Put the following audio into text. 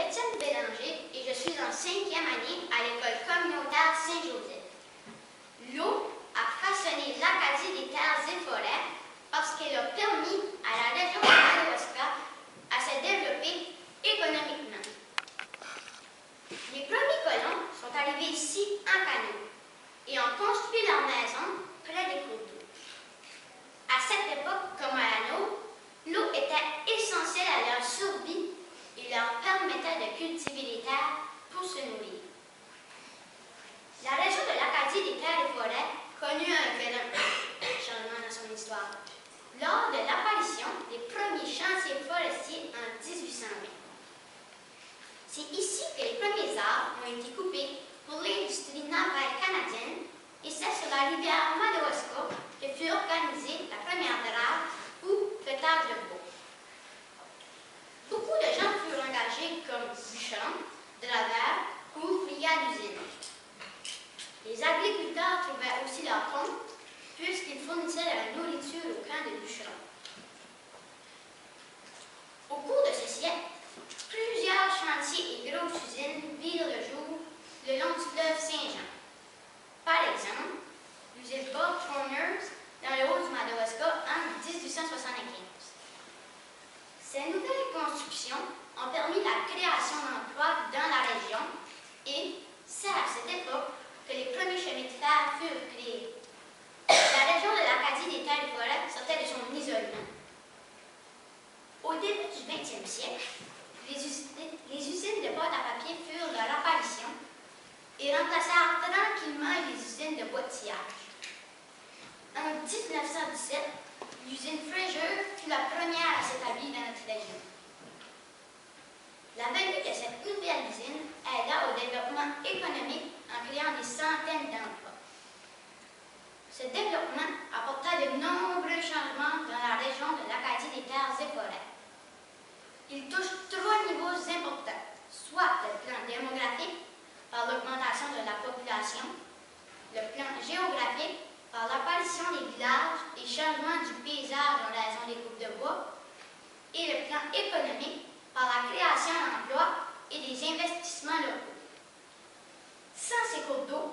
Étienne Bélanger et je suis en 5e année à l'école communautaire Saint-Joseph. L'eau a façonné l'Acadie des terres et forêts parce qu'elle a permis à la région de Madawaska à se développer économiquement. Les premiers colons sont arrivés ici en canot et ont construit leur maison près des cours d'eau. À cette époque, comme à la nôtre, l'eau était essentielle à leur survie et leur permettait de cultiver les terres pour se nourrir. La région de l'Acadie des terres et forêts connut un violent changement dans son histoire lors de l'apparition des premiers chantiers forestiers en 1820. C'est ici que les premiers arbres ont été coupés pour l'industrie navale canadienne et c'est sur la rivière Madawaska que fut organisée la première drave ou feuillage de bois. Beaucoup de gens furent engagés comme bûcherons, draveurs ou ouvriers à l'usine. Les agriculteurs trouvaient aussi leur compte puisqu'ils fournissaient la nourriture au camp de bûcherons. Au cours de ce siècle, plusieurs chantiers et grosses usines virent le jour le long du fleuve Saint-Jean. Par exemple, l'usine Bob Troners dans le haut du Madawaska en 1875. Ces nouvelles constructions ont permis la création d'emplois dans la région et c'est à cette époque que les premiers chemins de fer furent créés. La région de l'Acadie des terres et forêts sortait de son isolement. Au début du 20e siècle, les usines de pâte à papier furent leur apparition et remplacèrent tranquillement les usines de boîtillage. En 1917, l'usine Fraser fut la première à s'établir dans notre région. La venue de cette nouvelle usine aida au développement économique en créant des centaines d'emplois. Ce développement apporta de nombreux changements dans la région de l'Acadie des terres et forêts. Il touche 3 niveaux importants, soit le plan démographique, par l'augmentation de la population, le plan géographique, par l'apparition des villages et changement du paysage en raison des coupes de bois, et le plan économique, par la création d'emplois et des investissements locaux. Sans ces cours d'eau,